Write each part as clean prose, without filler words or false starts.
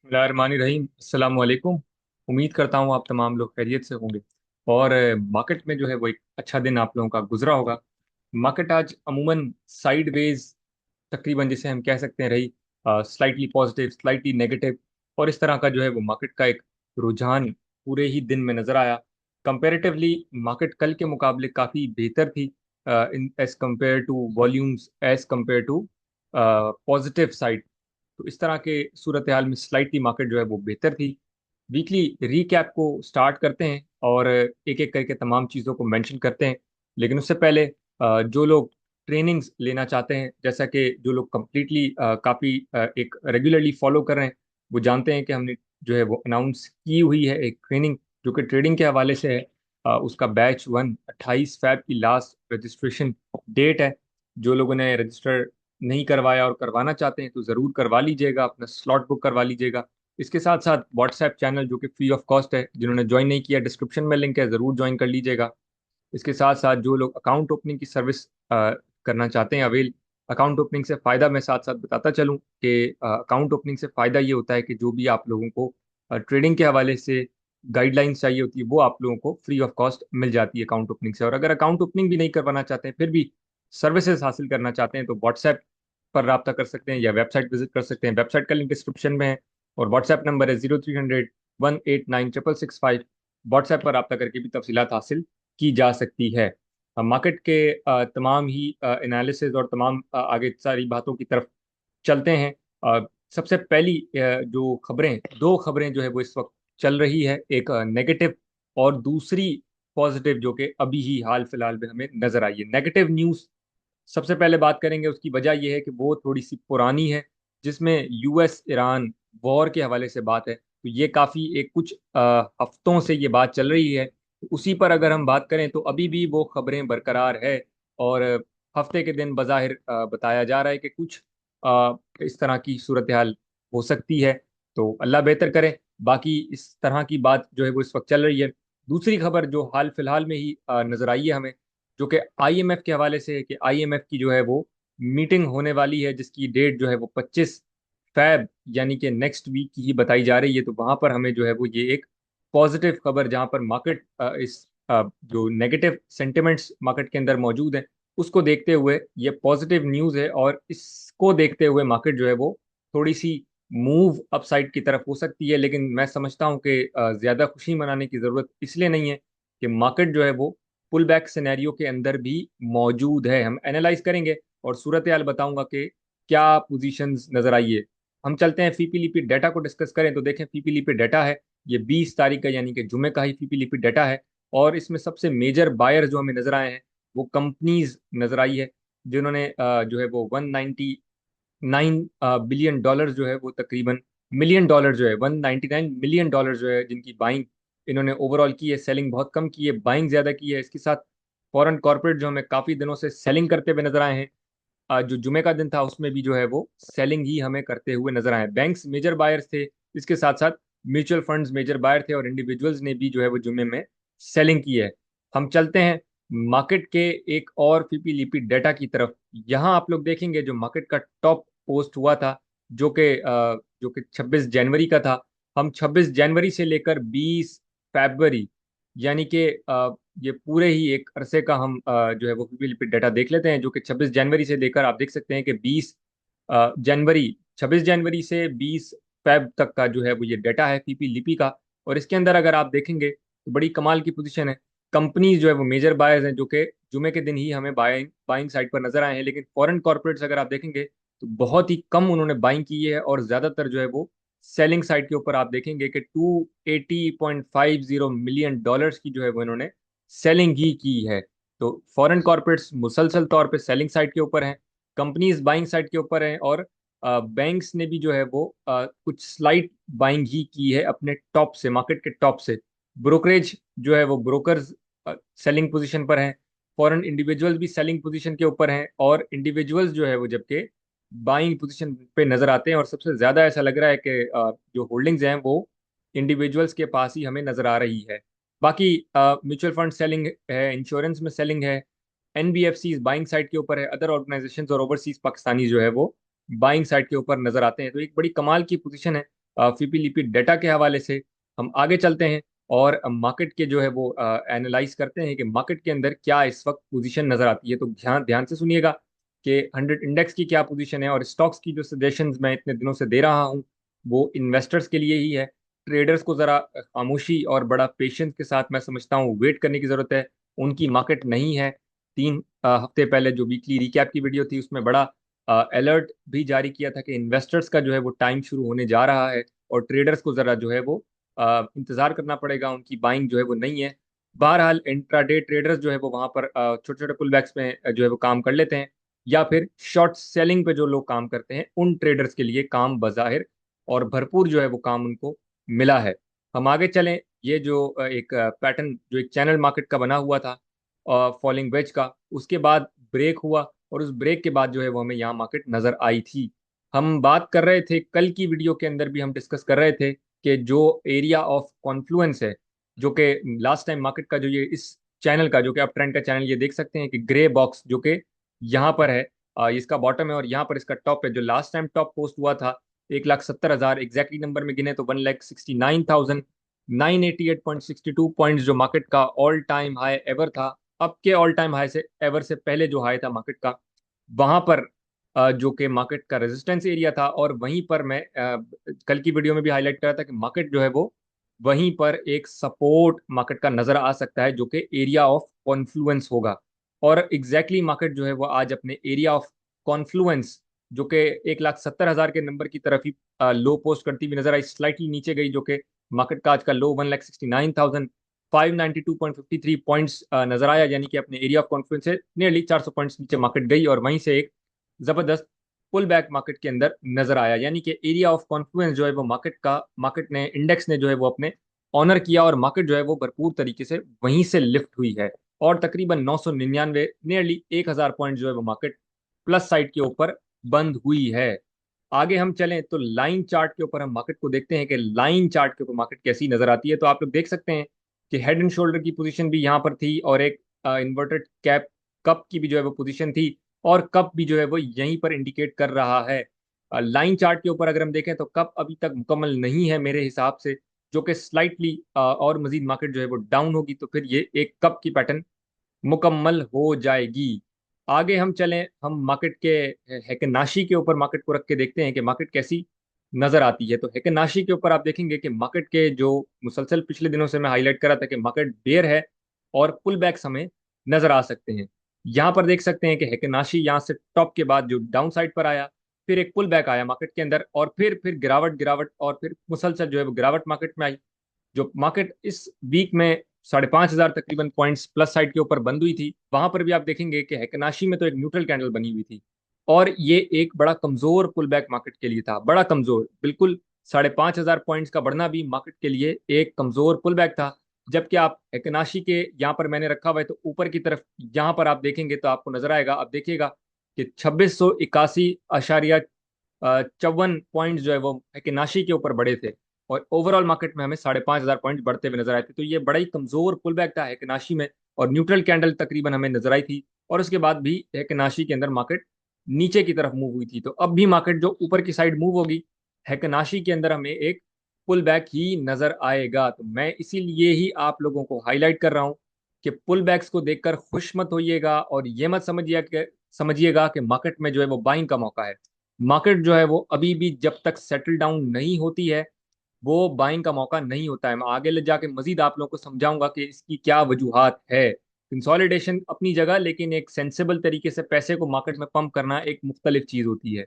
बिस्मिल्लाहिर्रहमानिर्रहीम। अस्सलाम वालेकुम। उम्मीद करता हूँ आप तमाम लोग खैरियत से होंगे और मार्केट में जो है वो एक अच्छा दिन आप लोगों का गुजरा होगा। मार्केट आज अमूमन साइडवेज तकरीबन जिसे हम कह सकते हैं रही, स्लाइटली पॉजिटिव स्लाइटली नेगेटिव, और इस तरह का जो है वो मार्केट का एक रुझान पूरे ही दिन में नजर आया। कंपैरेटिवली मार्केट कल के मुकाबले काफ़ी बेहतर थी, in as compare to volumes, as compare to positive side. तो इस तरह के सूरत हाल में स्लाइटली मार्केट जो है वो बेहतर थी। वीकली रीकैप को स्टार्ट करते हैं और एक एक करके तमाम चीज़ों को मेंशन करते हैं। लेकिन उससे पहले जो लोग ट्रेनिंग्स लेना चाहते हैं, जैसा कि जो लोग कम्प्लीटली काफ़ी एक रेगुलरली फॉलो कर रहे हैं, वो जानते हैं कि हमने जो है वो अनाउंस की हुई है एक ट्रेनिंग जो कि ट्रेडिंग के हवाले से है। उसका बैच 1 28 फैब की लास्ट रजिस्ट्रेशन डेट है। जो लोगों ने रजिस्टर नहीं करवाया और करवाना चाहते हैं तो ज़रूर करवा लीजिएगा, अपना स्लॉट बुक करवा लीजिएगा। इसके साथ साथ व्हाट्सएप चैनल जो कि फ्री ऑफ कॉस्ट है, जिन्होंने ज्वाइन नहीं किया डिस्क्रिप्शन में लिंक है, ज़रूर ज्वाइन कर लीजिएगा। इसके साथ साथ जो लोग अकाउंट ओपनिंग की सर्विस करना चाहते हैं अवेल, अकाउंट ओपनिंग से फ़ायदा मैं साथ साथ बताता चलूँ कि अकाउंट ओपनिंग से फ़ायदा ये होता है कि जो भी आप लोगों को ट्रेडिंग के हवाले से गाइडलाइंस चाहिए होती है वो आप लोगों को फ्री ऑफ कॉस्ट मिल जाती है अकाउंट ओपनिंग से। और अगर अकाउंट ओपनिंग भी नहीं करवाना चाहते हैं फिर भी सर्विसेज हासिल करना चाहते हैं तो व्हाट्सएप पर रब्ता कर सकते हैं या वेबसाइट विजिट कर सकते हैं। वेबसाइट का लिंक डिस्क्रिप्शन में है और व्हाट्सएप नंबर है 0300 189 666। व्हाट्सएप पर रब्ता करके भी तफसीलात हासिल की जा सकती है। मार्केट के तमाम ही एनालिसिस और तमाम आगे सारी बातों की तरफ चलते हैं। सबसे पहली जो खबरें, दो खबरें जो है वो इस वक्त चल रही है, एक नेगेटिव और दूसरी पॉजिटिव, जो कि अभी ही हाल फिलहाल में हमें नजर आई है। नेगेटिव न्यूज़ सबसे पहले बात करेंगे, उसकी वजह यह है कि वो थोड़ी सी पुरानी है, जिसमें यूएस ईरान वॉर के हवाले से बात है। तो ये काफ़ी एक कुछ हफ्तों से ये बात चल रही है। उसी पर अगर हम बात करें तो अभी भी वो खबरें बरकरार है और हफ्ते के दिन बज़ाहिर बताया जा रहा है कि कुछ इस तरह की सूरत हाल हो सकती है। तो अल्लाह बेहतर करे। बाकी इस तरह की बात जो है वो इस वक्त चल रही है। दूसरी खबर जो हाल फिलहाल में ही नजर आई है हमें, जो कि आईएमएफ के हवाले से है कि आईएमएफ की जो है वो मीटिंग होने वाली है, जिसकी डेट जो है वो 25 फैब यानी कि नेक्स्ट वीक की ही बताई जा रही है। तो वहां पर हमें जो है वो ये एक पॉजिटिव खबर, जहां पर मार्केट इस जो नेगेटिव सेंटिमेंट्स मार्केट के अंदर मौजूद है उसको देखते हुए ये पॉजिटिव न्यूज़ है, और इसको देखते हुए मार्केट जो है वो थोड़ी सी मूव अपसाइड की तरफ हो सकती है। लेकिन मैं समझता हूँ कि ज़्यादा खुशी मनाने की ज़रूरत इसलिए नहीं है कि मार्केट जो है वो पुल बैक सिनेरियो के अंदर भी मौजूद है। हम एनालाइज करेंगे और सूरत हाल बताऊंगा कि क्या पोजीशंस नजर आई है। हम चलते हैं फीपीलीपी डाटा को डिस्कस करें तो देखें फीपीलीपी डाटा है, ये 20 तारीख का यानी कि जुमे का ही फीपीलीपी डाटा है। और इसमें सबसे मेजर बायर जो हमें नजर आए हैं वो कंपनीज नजर आई है, जिन्होंने जो है वो 199 बिलियन डॉलर जो है वो तकरीबन मिलियन डॉलर जो है 199 मिलियन डॉलर जो है जिनकी बाइंग इन्होंने ओवरऑल की है। सेलिंग बहुत कम की है, बाइंग ज्यादा की है। इसके साथ फॉरेन कॉर्पोरेट जो हमें काफी दिनों से सेलिंग करते हुए नजर आए हैं, जो जुमे का दिन था उसमें भी जो है वो सेलिंग ही हमें करते हुए नजर आए। बैंक्स मेजर बायर्स थे, इसके साथ साथ म्यूचुअल फंड्स मेजर बायर थे और इंडिविजुअल्स ने भी जो है वो जुमे में सेलिंग की है। हम चलते हैं मार्केट के एक और फीपी लीपी डाटा की तरफ। यहाँ आप लोग देखेंगे जो मार्केट का टॉप पोस्ट हुआ था, जो कि 26 जनवरी का था। हम 26 जनवरी से लेकर 20 फरवरी यानी कि ये पूरे ही एक अरसे का हम जो है वो पीपीलीपी डाटा देख लेते हैं, जो कि 26 जनवरी से लेकर आप देख सकते हैं कि 20 जनवरी, 26 जनवरी से 20 फैब तक का जो है वो ये डाटा है पीपीलीपी का। और इसके अंदर अगर आप देखेंगे तो बड़ी कमाल की पोजीशन है। कंपनीज जो है वो मेजर बायर्स हैं, जो कि जुमे के दिन ही हमें बाइंग बाइंग साइड पर नजर आए हैं। लेकिन फॉरेन कॉर्पोरेट्स अगर आप देखेंगे तो बहुत ही कम उन्होंने बाइंग की है, और ज्यादातर जो है वो सेलिंग साइड के ऊपर आप देखेंगे कि 280.50 मिलियन डॉलर्स की जो है वो इन्होंने सेलिंग ही की है। तो फॉरेन कॉर्पोरेट्स मुसलसल तौर पे सेलिंग साइड के ऊपर हैं, कंपनीज बाइंग साइड के ऊपर हैं, और बैंक्स ने भी जो है वो कुछ स्लाइट बाइंग ही की है अपने टॉप से, मार्केट के टॉप से। ब्रोकरेज जो है वो ब्रोकर्स सेलिंग पोजीशन पर हैं, फॉरेन इंडिविजुअल्स भी सेलिंग पोजीशन के ऊपर हैं, और इंडिविजुअल्स जो है वो जबकि बाइंग पोजीशन पे नजर आते हैं। और सबसे ज्यादा ऐसा लग रहा है कि जो होल्डिंग्स हैं वो इंडिविजुअल्स के पास ही हमें नजर आ रही है। बाकी म्यूचुअल फंड सेलिंग है, इंश्योरेंस में सेलिंग है, एनबीएफसी बाइंग साइड के ऊपर है, अदर ऑर्गेनाइजेशंस और ओवरसीज पाकिस्तानी जो है वो बाइंग साइड के ऊपर नजर आते हैं। तो एक बड़ी कमाल की पोजीशन है। फीपी लीपी डाटा के हवाले से हम आगे चलते हैं और मार्केट के जो है वो एनालाइज करते हैं कि मार्केट के अंदर क्या इस वक्त पोजीशन नजर आती है। तो ध्यान ध्यान से सुनिएगा कि 100 इंडेक्स की क्या पोजीशन है, और स्टॉक्स की जो सजेशंस मैं इतने दिनों से दे रहा हूँ वो इन्वेस्टर्स के लिए ही है। ट्रेडर्स को ज़रा खामोशी और बड़ा पेशेंस के साथ मैं समझता हूँ वेट करने की ज़रूरत है। उनकी मार्केट नहीं है। 3 हफ्ते पहले जो वीकली रिकैप की वीडियो थी उसमें बड़ा अलर्ट भी जारी किया था कि इन्वेस्टर्स का जो है वो टाइम शुरू होने जा रहा है, और ट्रेडर्स को ज़रा जो है वो इंतज़ार करना पड़ेगा, उनकी बाइंग जो है वो नहीं है। बहरहाल इंट्राडे ट्रेडर्स जो है वो वहाँ पर छोटे छोटे पुल बैक्स में जो है वो काम कर लेते हैं, या फिर शॉर्ट सेलिंग पे जो लोग काम करते हैं उन ट्रेडर्स के लिए काम बज़ाहिर और भरपूर जो है वो काम उनको मिला है। हम आगे चलें। ये जो एक पैटर्न जो एक चैनल मार्केट का बना हुआ था फॉलिंग वेज का, उसके बाद ब्रेक हुआ, और उस ब्रेक के बाद जो है वो हमें यहाँ मार्केट नजर आई थी। हम बात कर रहे थे कल की वीडियो के अंदर भी हम डिस्कस कर रहे थे कि जो एरिया ऑफ कॉन्फ्लुएंस है, जो कि लास्ट टाइम मार्केट का जो ये इस चैनल का जो कि आप ट्रेंड का चैनल ये देख सकते हैं कि ग्रे बॉक्स जो कि यहाँ पर है, इसका बॉटम है और यहाँ पर इसका टॉप है। जो लास्ट टाइम टॉप पोस्ट हुआ था 1,70,000 एग्जैक्टली नंबर में गिने तो 1,69,988.62 पॉइंट जो मार्केट का ऑल टाइम हाई एवर था। अब के ऑल टाइम हाई से एवर से पहले जो हाई था मार्केट का, वहां पर जो कि मार्केट का रेजिस्टेंस एरिया था, और वहीं पर मैं कल की वीडियो में भी हाईलाइट कर रहा था कि मार्केट जो है वो वहीं पर एक सपोर्ट मार्केट का नजर आ सकता है जो कि एरिया ऑफ कॉन्फ्लुएंस होगा। और एग्जैक्टली मार्केट जो है वो आज अपने एरिया ऑफ कॉन्फ्लुएंस जो कि 1,70,000 के नंबर की तरफ ही लो पोस्ट करती हुई नजर आई, स्लाइटली नीचे गई, जो कि मार्केट का आज का लो 1,69,592.53 नजर आया, यानी कि अपने एरिया ऑफ कॉन्फ्लुएंस से नियरली 400 पॉइंट्स नीचे मार्केट गई, और वहीं से एक जबरदस्त पुल बैक मार्केट के अंदर नजर आया। यानी कि एरिया ऑफ कॉन्फ्लुएंस जो है वो मार्केट ने इंडेक्स ने जो है वो अपने ऑनर किया, और मार्केट जो है वो भरपूर तरीके से वहीं से लिफ्ट हुई है, और तकरीबन 999 नियरली 1,000 पॉइंट जो है वो मार्केट प्लस साइड के ऊपर बंद हुई है। आगे हम चलें तो लाइन चार्ट के ऊपर हम मार्केट को देखते हैं कि लाइन चार्ट के ऊपर मार्केट कैसी नजर आती है। तो आप लोग देख सकते हैं कि हेड एंड शोल्डर की पोजीशन भी यहाँ पर थी, और एक इन्वर्टेड कैप कप की भी जो है वो पोजीशन थी, और कप भी जो है वो यहीं पर इंडिकेट कर रहा है। लाइन चार्ट के ऊपर अगर हम देखें तो कप अभी तक मुकम्मल नहीं है मेरे हिसाब से, जो कि स्लाइटली और मजीद मार्केट जो है वो डाउन होगी तो फिर ये एक कप की पैटर्न मुकम्मल हो जाएगी। आगे हम चलें, हम मार्केट के हेकनाशी के ऊपर मार्केट को रख के देखते हैं कि मार्केट कैसी नजर आती है। तो हेकनाशी के ऊपर आप देखेंगे कि मार्केट के जो मुसलसल पिछले दिनों से मैं हाईलाइट कर रहा था कि मार्केट बेयर है और पुल बैक्स हमें नजर आ सकते हैं। यहाँ पर देख सकते हैं कि हेकनाशी यहाँ से टॉप के बाद जो डाउन साइड पर आया, फिर एक पुल बैक आया मार्केट के अंदर, और फिर गिरावट गिरावट, और फिर मुसलसल जो है वो गिरावट मार्केट में आई। जो मार्केट इस वीक में 5,500 तकरीबन पॉइंट्स प्लस साइड के ऊपर बंद हुई थी, वहां पर भी आप देखेंगे कि हैकनाशी में तो एक न्यूट्रल कैंडल बनी हुई थी, और ये एक बड़ा कमजोर पुल बैक मार्केट के लिए था, बड़ा कमजोर बिल्कुल। 5,500 पॉइंट्स का बढ़ना भी मार्केट के लिए एक कमजोर पुल बैक था। जबकि आप हैकनाशी के यहाँ पर मैंने रखा हुआ है तो ऊपर की तरफ यहाँ पर आप देखेंगे तो आपको नजर आएगा, आप देखिएगा कि 2,681.54 पॉइंट जो है वो हैकनाशी के ऊपर बढ़े थे, और ओवरऑल मार्केट में हमें 5,500 पॉइंट बढ़ते हुए नजर आए थे। तो ये बड़ा ही कमजोर पुल बैक था हैकनाशी में, और न्यूट्रल कैंडल तकरीबन हमें नजर आई थी, और उसके बाद भी हैकनाशी के अंदर मार्केट नीचे की तरफ मूव हुई थी। तो अब भी मार्केट जो ऊपर की साइड मूव होगी, हैकनाशी के अंदर हमें एक पुल बैक ही नजर आएगा। तो मैं इसीलिए ही आप लोगों को हाईलाइट कर रहा हूं कि पुल बैक्स को देखकर खुश मत होइएगा, और ये मत समझिएगा कि मार्केट में जो है वो बाइंग का मौका है। मार्केट जो है वो अभी भी जब तक सेटल डाउन नहीं होती है वो बाइंग का मौका नहीं होता है। मैं आगे ले जाके मजीद आप लोगों को समझाऊंगा कि इसकी क्या वजूहात है। कंसोलिडेशन अपनी जगह, लेकिन एक सेंसेबल तरीके से पैसे को मार्केट में पंप करना एक मुख्तलिफ चीज होती है।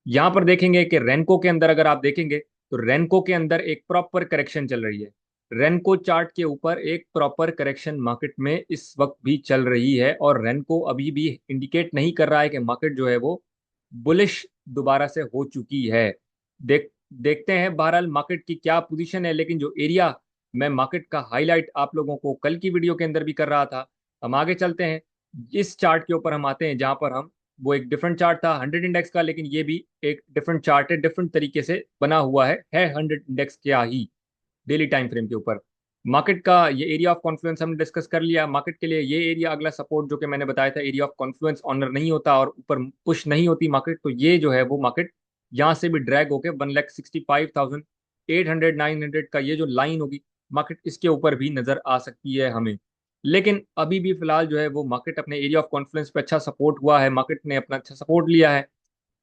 यहाँ पर देखेंगे कि रेनको के अंदर अगर आप देखेंगे तो रेनको के अंदर एक प्रॉपर करेक्शन चल रही है। रेनको चार्ट के ऊपर एक प्रॉपर करेक्शन मार्केट में इस वक्त भी चल रही है, और रेनको अभी भी इंडिकेट नहीं कर रहा है कि मार्केट जो है वो बुलिश दोबारा से हो चुकी है। देखते हैं बहरहाल मार्केट की क्या पोजीशन है, लेकिन जो एरिया मैं मार्केट का हाईलाइट आप लोगों को कल की वीडियो के अंदर भी कर रहा था। हम आगे चलते हैं, इस चार्ट के ऊपर हम आते हैं जहां पर हम वो एक डिफरेंट चार्ट था 100 इंडेक्स का, लेकिन ये भी एक डिफरेंट चार्ट है, डिफरेंट तरीके से बना हुआ है 100 इंडेक्स क्या ही डेली टाइम फ्रेम के ऊपर। मार्केट का ये एरिया ऑफ कॉन्फ्लुएंस हमने डिस्कस कर लिया। मार्केट के लिए ये एरिया अगला सपोर्ट जो कि मैंने बताया था, एरिया ऑफ कॉन्फ्लुएंस ऑनर नहीं होता और ऊपर पुश नहीं होती मार्केट, तो ये जो है वो मार्केट यहाँ से भी ड्रैग होके 1,65,800 900 का ये जो लाइन होगी, मार्केट इसके ऊपर भी नजर आ सकती है हमें। लेकिन अभी भी फिलहाल जो है वो मार्केट अपने एरिया ऑफ कॉन्फ्रेंस पे अच्छा सपोर्ट हुआ है, मार्केट ने अपना अच्छा सपोर्ट लिया है।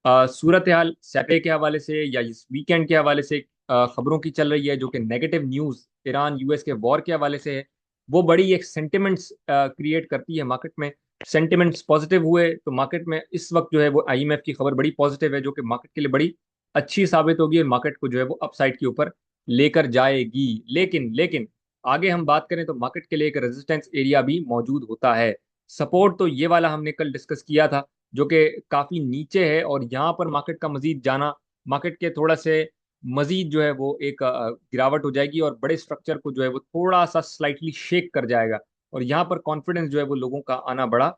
सूरत हाल सैटरडे के हवाले से या इस वीकेंड के हवाले से खबरों की चल रही है, जो कि नेगेटिव न्यूज ईरान यूएस के वॉर के हवाले से है, वो बड़ी एक सेंटिमेंट्स क्रिएट करती है मार्केट में। सेंटिमेंट्स पॉजिटिव हुए तो मार्केट में इस वक्त जो है वो आईएमएफ की खबर बड़ी पॉजिटिव है, जो कि मार्केट के लिए बड़ी अच्छी साबित होगी और मार्केट को जो है वो अपसाइड के ऊपर लेकर जाएगी। लेकिन लेकिन आगे हम बात करें तो मार्केट के लिए एक रेजिस्टेंस एरिया भी मौजूद होता है। सपोर्ट तो ये वाला हमने कल डिस्कस किया था, जो कि काफी नीचे है, और यहाँ पर मार्केट का मजीद जाना मार्केट के थोड़ा से मजीद जो है वो एक गिरावट हो जाएगी और बड़े स्ट्रक्चर को जो है वो थोड़ा सा स्लाइटली शेक कर जाएगा। और यहाँ पर कॉन्फिडेंस जो है वो लोगों का आना बड़ा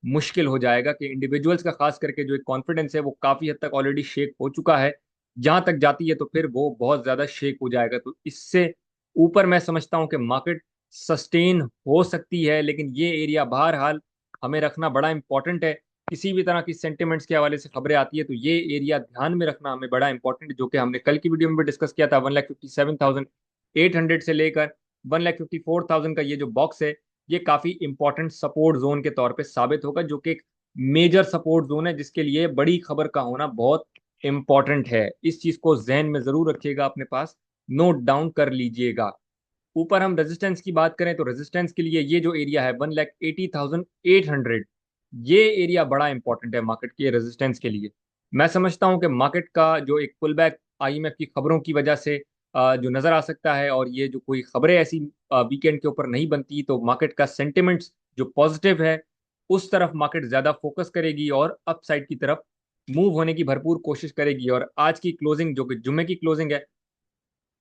मुश्किल हो जाएगा, कि इंडिविजुअल्स का खास करके जो एक कॉन्फिडेंस है वो काफी हद तक ऑलरेडी शेक हो चुका है। जहां तक जाती है तो फिर वो बहुत ज्यादा शेक हो जाएगा। तो इससे ऊपर मैं समझता हूँ कि मार्केट सस्टेन हो सकती है, लेकिन ये एरिया बहरहाल हमें रखना बड़ा इंपॉर्टेंट है। किसी भी तरह की सेंटिमेंट्स के हवाले से खबरें आती है तो ये एरिया ध्यान में रखना हमें बड़ा इंपॉर्टेंट है, जो कि हमने कल की वीडियो में भी डिस्कस किया था। 1,57,800 से लेकर 1,54,000 का ये जो बॉक्स है, ये काफी इंपॉर्टेंट सपोर्ट जोन के तौर पे साबित होगा, जो कि एक मेजर सपोर्ट जोन है जिसके लिए बड़ी खबर का होना बहुत इंपॉर्टेंट है। इस चीज को जहन में जरूर रखिएगा, अपने पास नोट डाउन कर लीजिएगा। ऊपर हम रेजिस्टेंस की बात करें तो रेजिस्टेंस के लिए ये जो एरिया है 1,80,800, ये एरिया बड़ा इंपॉर्टेंट है मार्केट के रेजिस्टेंस के लिए। मैं समझता हूं कि मार्केट का जो एक पुल बैक आईएमएफ की खबरों की वजह से जो नजर आ सकता है, और ये जो कोई खबरें ऐसी वीकेंड के ऊपर नहीं बनती, तो मार्केट का सेंटिमेंट्स जो पॉजिटिव है उस तरफ मार्केट ज्यादा फोकस करेगी और अपसाइड की तरफ मूव होने की भरपूर कोशिश करेगी। और आज की क्लोजिंग जो कि जुम्मे की क्लोजिंग है,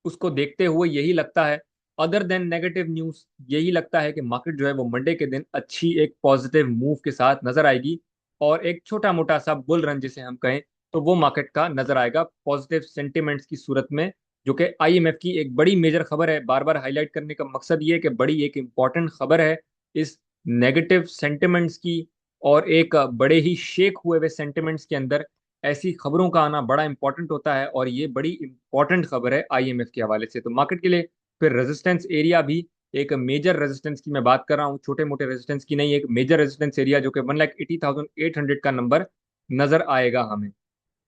उसको देखते हुए यही लगता है, अदर देन नेगेटिव न्यूज, यही लगता है कि मार्केट जो है वो मंडे के दिन अच्छी एक पॉजिटिव मूव के साथ नजर आएगी, और एक छोटा मोटा सा बुल रन जिसे हम कहें तो वो मार्केट का नजर आएगा पॉजिटिव सेंटिमेंट्स की सूरत में, जो कि आईएमएफ की एक बड़ी मेजर खबर है। बार बार हाईलाइट करने का मकसद ये है कि बड़ी एक इंपॉर्टेंट खबर है इस नेगेटिव सेंटिमेंट्स की, और एक बड़े ही शेक हुए हुए सेंटिमेंट्स के अंदर ऐसी खबरों का आना बड़ा इंपॉर्टेंट होता है, और ये बड़ी इंपॉर्टेंट खबर है आईएमएफ के हवाले से। तो मार्केट के लिए फिर रेजिस्टेंस एरिया भी एक मेजर रेजिस्टेंस की मैं बात कर रहा हूँ, छोटे मोटे रेजिस्टेंस की नहीं, एक मेजर रेजिस्टेंस एरिया जो कि 1,80,800 का नंबर नजर आएगा हमें।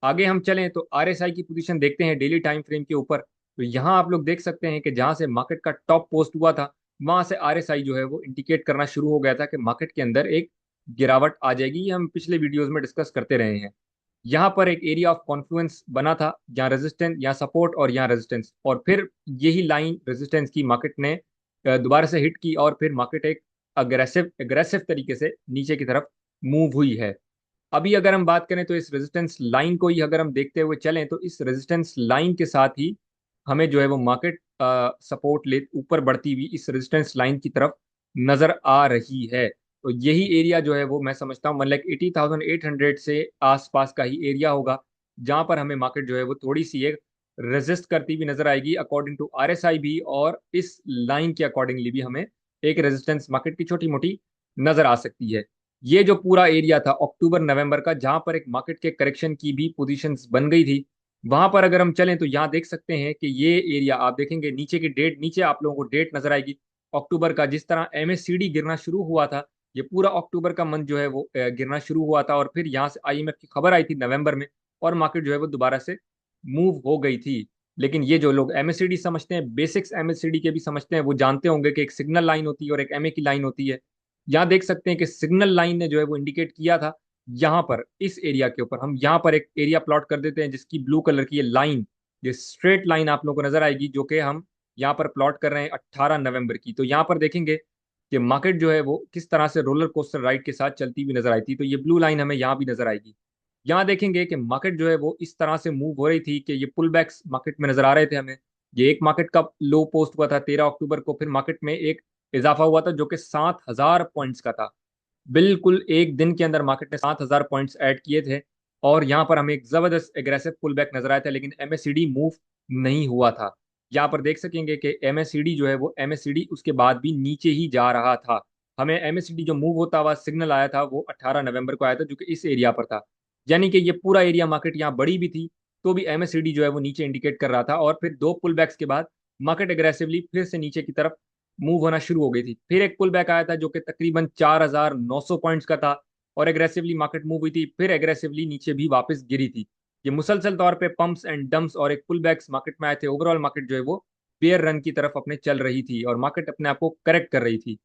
आगे हम चलें तो आरएसआई की पोजीशन देखते हैं डेली टाइम फ्रेम के ऊपर। तो यहाँ आप लोग देख सकते हैं कि जहां से मार्केट का टॉप पोस्ट हुआ था, वहां से आरएसआई जो है वो इंडिकेट करना शुरू हो गया था कि मार्केट के अंदर एक गिरावट आ जाएगी। ये हम पिछले वीडियोस में डिस्कस करते रहे हैं। यहाँ पर एक एरिया ऑफ कॉन्फ्लुएंस बना था, यहाँ रेजिस्टेंस, यहाँ सपोर्ट और यहाँ रेजिस्टेंस, और फिर यही लाइन रेजिस्टेंस की मार्केट ने दोबारा से हिट की, और फिर मार्केट एक अग्रेसिव अग्रेसिव तरीके से नीचे की तरफ मूव हुई है। अभी अगर हम बात करें तो इस रेजिस्टेंस लाइन को ही अगर हम देखते हुए चलें तो इस रेजिस्टेंस लाइन के साथ ही हमें जो है वो मार्केट सपोर्ट ले ऊपर बढ़ती हुई इस रेजिस्टेंस लाइन की तरफ नजर आ रही है। तो यही एरिया जो है वो मैं समझता हूँ 1,80,800 से आसपास का ही एरिया होगा, जहां पर हमें मार्केट जो है वो थोड़ी सी एक रेजिस्ट करती हुई नजर आएगी अकॉर्डिंग टू आरएसआई भी, और इस लाइन के अकॉर्डिंगली भी हमें एक रेजिस्टेंस मार्केट की छोटी मोटी नजर आ सकती है। ये जो पूरा एरिया था अक्टूबर नवंबर का, जहां पर एक मार्केट के करेक्शन की भी पोजीशंस बन गई थी, वहां पर अगर हम चलें तो यहाँ देख सकते हैं कि ये एरिया आप देखेंगे, नीचे की डेट, नीचे आप लोगों को डेट नजर आएगी अक्टूबर का, जिस तरह एमएससीडी गिरना शुरू हुआ था, ये पूरा अक्टूबर का मंथ जो है वो गिरना शुरू हुआ था, और फिर यहाँ से आईएमएफ की खबर आई थी नवंबर में, और मार्केट जो है वो दोबारा से मूव हो गई थी। लेकिन ये जो लोग एमएससीडी समझते हैं, बेसिक्स एमएससीडी के भी समझते हैं, वो जानते होंगे कि एक सिग्नल लाइन होती है और एक एमए की लाइन होती है। यहाँ देख सकते हैं कि सिग्नल लाइन ने जो है वो इंडिकेट किया था यहाँ पर इस एरिया के ऊपर। हम यहाँ पर एक एरिया प्लॉट कर देते हैं जिसकी ब्लू कलर की ये लाइन, ये स्ट्रेट लाइन आप लोगों को नजर आएगी, जो कि हम यहाँ पर प्लॉट कर रहे हैं 18 नवंबर की। तो यहाँ पर देखेंगे कि मार्केट जो है वो किस तरह से रोलर कोस्टर राइड के साथ चलती हुई नजर आई थी। तो ये ब्लू लाइन हमें यहाँ भी नजर आएगी। यहाँ देखेंगे कि मार्केट जो है वो इस तरह से मूव हो रही थी कि ये पुल बैक्स मार्केट में नजर आ रहे थे हमें। ये एक मार्केट का लो पोस्ट हुआ था 13 अक्टूबर को, फिर मार्केट में एक इजाफा हुआ था जो कि 7,000 पॉइंट्स का था। बिल्कुल एक दिन के अंदर मार्केट ने 7,000 पॉइंट्स ऐड किए थे, और यहाँ पर हमें एक जबरदस्त एग्रेसिव पुल बैक नजर आया था, लेकिन एमएससीडी मूव नहीं हुआ था। यहाँ पर देख सकेंगे कि एमएससीडी जो है वो एमएससीडी उसके बाद भी नीचे ही जा रहा था। हमें एमएससीडी जो मूव होता हुआ सिग्नल आया था वो 18 नवंबर को आया था, जो कि इस एरिया पर था। यानी कि ये पूरा एरिया मार्केट यहाँ बड़ी भी थी, तो भी एमएससीडी जो है वो नीचे इंडिकेट कर रहा था, और फिर दो पुल बैक्स के बाद मार्केट एग्रेसिवली फिर से नीचे की तरफ मूव होना शुरू हो गई थी। फिर एक पुल बैक आया था जो कि तकरीबन 4,900 पॉइंट्स का था, और एग्रेसिवली मार्केट मूव हुई थी, फिर एग्रेसिवली नीचे भी वापस गिरी थी। ये मुसलसल तौर पे पंप्स एंड डंप्स और एक पुल बैक्स मार्केट में आए थे। ओवरऑल मार्केट जो है वो बेयर रन की तरफ अपने चल रही थी, और मार्केट अपने आप को करेक्ट कर रही थी।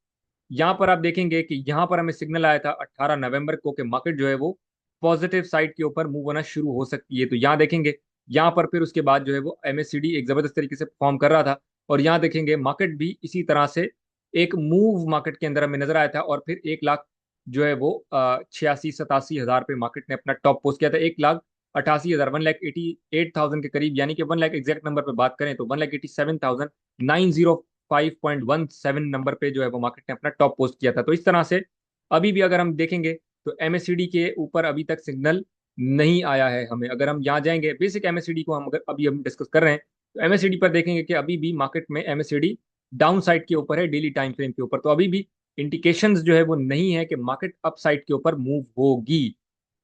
यहाँ पर आप देखेंगे कि यहाँ पर हमें सिग्नल आया था 18 नवंबर को कि मार्केट जो है वो पॉजिटिव साइड के ऊपर मूव होना शुरू हो सकती है। तो यहाँ देखेंगे, यहाँ पर फिर उसके बाद जो है वो एमएससीडी एक जबरदस्त तरीके से परफॉर्म कर रहा था, और यहाँ देखेंगे मार्केट भी इसी तरह से एक मूव मार्केट के अंदर हमें नजर आया था, और फिर 1 लाख जो है वो 86-87 हज़ार पे मार्केट ने अपना टॉप पोस्ट किया था। 1,88,000, 1,88,000 के करीब, यानी कि 1 लाख एग्जैक्ट नंबर पे बात करें तो 1,87,905.17 नंबर पे जो है वो मार्केट ने अपना टॉप पोस्ट किया था। तो इस तरह से अभी भी अगर हम देखेंगे तो एमएससीडी के ऊपर अभी तक सिग्नल नहीं आया है हमें। अगर हम यहाँ जाएंगे बेसिक एमएससीडी को हम अगर अभी हम डिस्कस कर रहे हैं, तो एमएससीडी पर देखेंगे कि अभी भी मार्केट में एमएससीडी डाउन साइड के ऊपर है डेली टाइम फ्रेम के ऊपर। तो अभी भी इंडिकेशंस जो है वो नहीं है कि मार्केट अप साइड के ऊपर मूव होगी।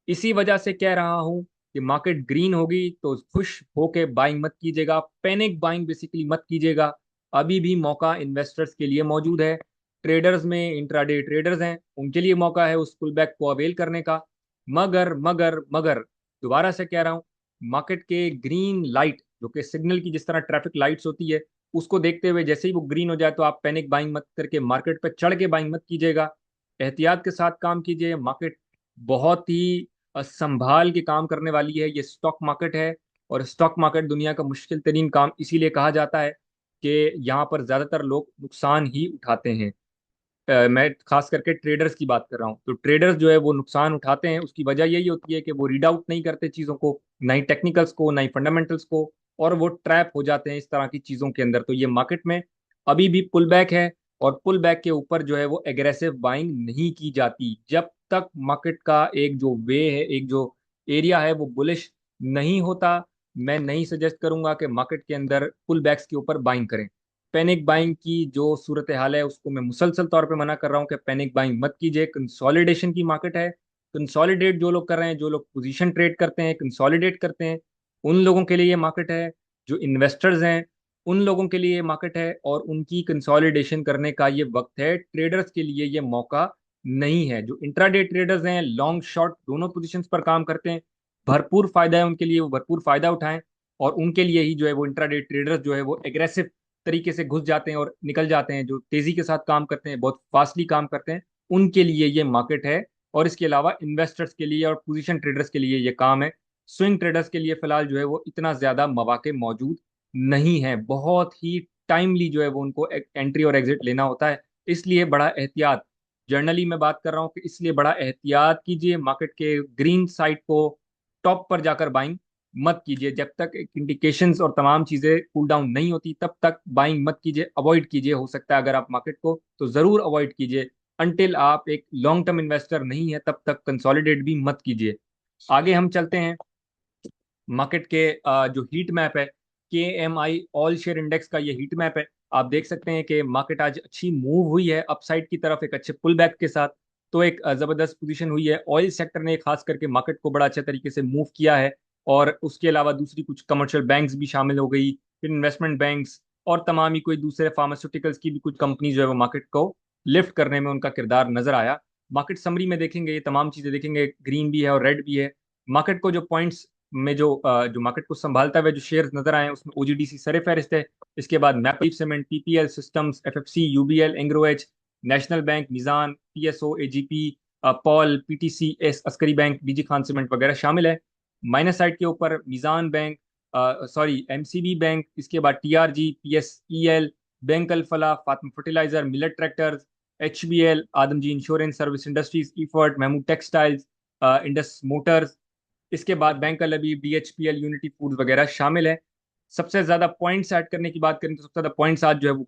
इसी वजह से कह रहा हूं कि मार्केट ग्रीन होगी तो खुश होके बाइंग मत कीजिएगा, पैनिक बाइंग बेसिकली मत कीजिएगा। अभी भी मौका इन्वेस्टर्स के लिए मौजूद है। ट्रेडर्स में इंट्राडे ट्रेडर्स हैं, उनके लिए मौका है उस पुल बैक को अवेल करने का। मगर मगर मगर दोबारा से कह रहा हूं, मार्केट के ग्रीन लाइट जो कि सिग्नल की जिस तरह ट्रैफिक लाइट्स होती है, उसको देखते हुए जैसे ही वो ग्रीन हो जाए तो आप पैनिक बाइंग मत करके मार्केट पर चढ़ के बाइंग मत कीजिएगा। एहतियात के साथ काम कीजिए। मार्केट बहुत ही संभाल के काम करने वाली है। ये स्टॉक मार्केट है, और स्टॉक मार्केट दुनिया का मुश्किल तरीन काम इसीलिए कहा जाता है कि यहाँ पर ज्यादातर लोग नुकसान ही उठाते हैं। मैं खास करके ट्रेडर्स की बात कर रहा हूँ। तो ट्रेडर्स जो है वो नुकसान उठाते हैं, उसकी वजह यही होती है कि वो रीड आउट नहीं करते चीज़ों को, ना ही टेक्निकल्स को, ना ही फंडामेंटल्स को, और वो ट्रैप हो जाते हैं इस तरह की चीज़ों के अंदर। तो ये मार्केट में अभी भी पुल बैक है, और पुल बैक के ऊपर जो है वो एग्रेसिव बाइंग नहीं की जाती जब तक मार्केट का एक जो वे है, एक जो एरिया है वो बुलिश नहीं होता। मैं नहीं सजेस्ट करूंगा कि मार्केट के अंदर पुल बैक्स के ऊपर बाइंग करें। पैनिक बाइंग की जो सूरत हाल है उसको मैं मुसलसल तौर पे मना कर रहा हूँ कि पैनिक बाइंग मत कीजिए। कंसोलिडेशन की मार्केट है। कंसोलिडेट जो लोग कर रहे हैं, जो लोग पोजीशन ट्रेड करते हैं, कंसोलिडेट करते हैं, उन लोगों के लिए ये मार्केट है। जो इन्वेस्टर्स हैं उन लोगों के लिए ये मार्केट है, और उनकी कंसोलिडेशन करने का ये वक्त है। ट्रेडर्स के लिए ये मौका नहीं है। जो इंट्राडे ट्रेडर्स हैं, लॉन्ग शॉर्ट दोनों पोजीशंस पर काम करते हैं, भरपूर फायदा है उनके लिए, वो भरपूर फायदा उठाएं। और उनके लिए ही जो है वो इंट्राडे ट्रेडर्स जो है वो एग्रेसिव तरीके से घुस जाते हैं और निकल जाते हैं। जो तेजी के साथ काम करते हैं, बहुत फास्टली काम करते हैं, उनके लिए ये मार्केट है। और इसके अलावा इन्वेस्टर्स के लिए और पोजीशन ट्रेडर्स के लिए ये काम है। स्विंग ट्रेडर्स के लिए फिलहाल जो है वो इतना ज्यादा मौके मौजूद नहीं है। बहुत ही टाइमली जो है वो उनको एंट्री और एग्जिट लेना होता है, इसलिए बड़ा एहतियात, जर्नली मैं बात कर रहा हूँ कि इसलिए बड़ा एहतियात कीजिए। मार्केट के ग्रीन साइड को टॉप पर जाकर बाइंग मत कीजिए। जब तक इंडिकेशंस और तमाम चीजें कूल डाउन नहीं होती तब तक बाइंग मत कीजिए, अवॉइड कीजिए। हो सकता है अगर आप मार्केट को तो जरूर अवॉइड कीजिए। अनटिल आप एक लॉन्ग टर्म इन्वेस्टर नहीं है तब तक कंसोलिडेट भी मत कीजिए। आगे हम चलते हैं। मार्केट के जो हीट मैप है, KMI ऑल शेयर इंडेक्स का ये हीट मैप है। आप देख सकते हैं कि मार्केट आज अच्छी मूव हुई है अपसाइड की तरफ एक अच्छे पुल बैक के साथ। तो एक जबरदस्त पोजीशन हुई है। ऑयल सेक्टर ने खास करके मार्केट को बड़ा अच्छे तरीके से मूव किया है, और उसके अलावा दूसरी कुछ कमर्शियल बैंक्स भी शामिल हो गई, फिर इन्वेस्टमेंट बैंक्स, और तमाम ही कोई दूसरे फार्मास्यूटिकल्स की भी कुछ कंपनी जो है वो मार्केट को लिफ्ट करने में उनका किरदार नजर आया। मार्केट समरी में देखेंगे, ये तमाम चीजें देखेंगे, ग्रीन भी है और रेड भी है। मार्केट को जो पॉइंट्स में जो मार्केट को संभालता हुआ जो शेयर्स नजर आए हैं उसमें OGDC सरे फहरिस्त है। इसके बाद maple leaf cement, PPL systems, FFC, UBL, एंग्रोएच, national bank, Meezan, PSO, AGP, पॉल, PTC, Askari bank, DG Khan cement वगैरह शामिल है। माइनस साइड के ऊपर मिजान बैंक, सॉरी MCB बैंक, इसके बाद TRG, PSEL, bank Al Falah, Fatima fertilizer, Millat tractors, HBL, Adamjee insurance service industries, इफर्ट, महमूद टेक्सटाइल्स, इंडस मोटर्स, इसके बाद बैंक लबीब, DHPL, यूनिटी फूड्स वगैरह शामिल है। सबसे ज्यादा पॉइंट्स ऐड करने की बात करें तो सबसे ज्यादा पॉइंट्स आज जो है वो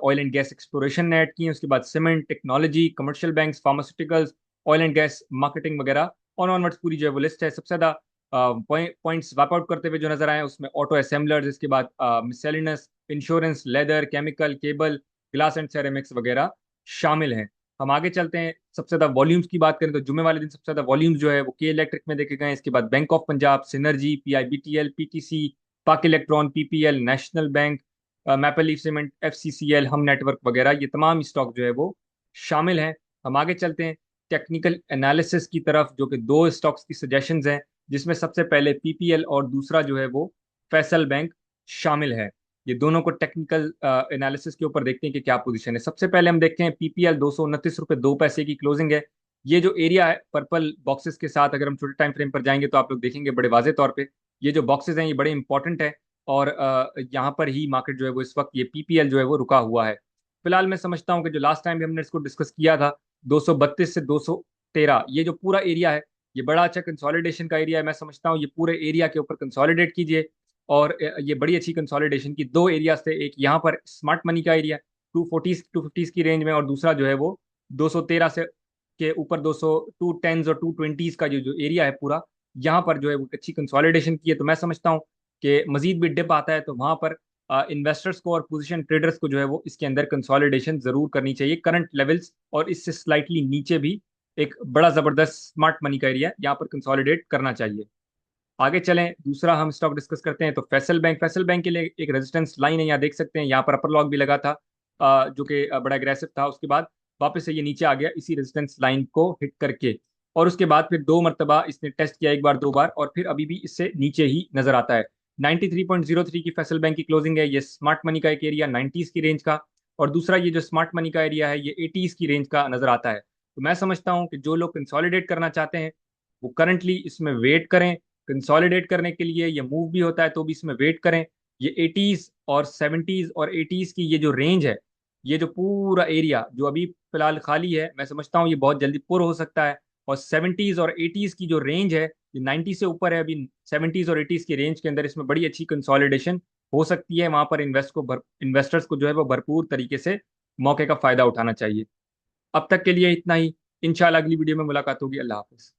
ऑयल एंड गैस एक्सप्लोरेशन ने ऐड किए हैं। उसके बाद cement, technology, commercial banks, pharmaceuticals, oil and gas, marketing वगैरह, ऑनवर्ड्स पूरी जो है वो लिस्ट है। सबसे ज्यादा पॉइंट्स वाइप आउट करते हुए जो नजर आए उसमें ऑटो असेंबलर्स, इसके बाद miscellaneous, insurance, leather, chemical, cable, glass and ceramics वगैरह शामिल हैं। हम आगे चलते हैं। सबसे ज्यादा वॉल्यूम्स की बात करें तो जुमे वाले दिन सबसे ज्यादा वॉल्यूम्स जो है वो के इलेक्ट्रिक में देखे गए हैं। इसके बाद bank of Punjab, synergy, PIBTL, PTC, Pak electron, PPL, national bank, maple leaf cement, FCCL, Hum network वगैरह, ये तमाम स्टॉक जो है वो शामिल हैं। हम आगे चलते हैं टेक्निकल एनालिसिस की तरफ, जो कि दो स्टॉक्स की सजेशंस हैं, जिसमें सबसे पहले पीपीएल और दूसरा जो है वो फैसल बैंक शामिल है। ये दोनों को टेक्निकल एनालिसिस के ऊपर देखते हैं कि क्या पोजीशन है। सबसे पहले हम देखते हैं पीपीएल 229 रुपये 2 पैसे की क्लोजिंग है। ये जो एरिया है पर्पल बॉक्सेस के साथ, अगर हम छोटे टाइम फ्रेम पर जाएंगे तो आप लोग देखेंगे बड़े वाजे तौर पे ये जो बॉक्सेस हैं ये बड़े इंपॉर्टेंट है। और यहाँ पर ही मार्केट जो है वो इस वक्त ये पीपीएल जो है वो रुका हुआ है। फिलहाल मैं समझता हूँ कि जो लास्ट टाइम भी हमने इसको डिस्कस किया था 232 से 213, ये जो पूरा एरिया है ये बड़ा अच्छा कंसोलिडेशन का एरिया है। मैं समझता हूँ ये पूरे एरिया के ऊपर कंसोलिडेट कीजिए। और ये बड़ी अच्छी कंसोलिडेशन की दो एरियाज थे, एक यहाँ पर स्मार्ट मनी का एरिया 240 250 की रेंज में, और दूसरा जो है वो 213 से के ऊपर 210 और 220 का जो जो एरिया है पूरा, यहाँ पर जो है वो अच्छी कंसोलिडेशन की है। तो मैं समझता हूँ कि मजीद भी डिप आता है तो वहां पर इन्वेस्टर्स को और पोजीशन ट्रेडर्स को जो है वो इसके अंदर कंसोलिडेशन जरूर करनी चाहिए करंट लेवल्स और इससे स्लाइटली नीचे भी। एक बड़ा जबरदस्त स्मार्ट मनी का एरिया यहाँ पर कंसोलिडेट करना चाहिए। आगे चलें, दूसरा हम स्टॉक डिस्कस करते हैं तो फैसल बैंक। फैसल बैंक के लिए एक रेजिस्टेंस लाइन है, यहाँ देख सकते हैं, यहाँ पर अपर लॉक भी लगा था जो कि बड़ा एग्रेसिव था। उसके बाद वापस से ये नीचे आ गया इसी रेजिस्टेंस लाइन को हिट करके, और उसके बाद फिर दो मरतबा इसने टेस्ट किया, एक बार दो बार, और फिर अभी भी इससे नीचे ही नजर आता है। 93.03 की फैसल बैंक की क्लोजिंग है। ये स्मार्ट मनी का एक एरिया 90s की रेंज का, और दूसरा ये जो स्मार्ट मनी का एरिया है ये 80s की रेंज का नजर आता है। तो मैं समझता हूँ कि जो लोग कंसोलिडेट करना चाहते हैं वो करंटली इसमें वेट करें। कंसोलिडेट करने के लिए ये मूव भी होता है तो भी इसमें वेट करें। ये 80s और 70s और 80s की ये जो रेंज है, ये जो पूरा एरिया जो अभी फिलहाल खाली है, मैं समझता हूँ ये बहुत जल्दी पुर हो सकता है। और 70s और 80s की जो रेंज है ये 90 से ऊपर है अभी। 70s और 80s की रेंज के अंदर इसमें बड़ी अच्छी कंसोलिडेशन हो सकती है। वहां पर इन्वेस्टर्स को जो है वो भरपूर तरीके से मौके का फायदा उठाना चाहिए। अब तक के लिए इतना ही। इंशाल्लाह अगली वीडियो में मुलाकात होगी। अल्लाह हाफिज।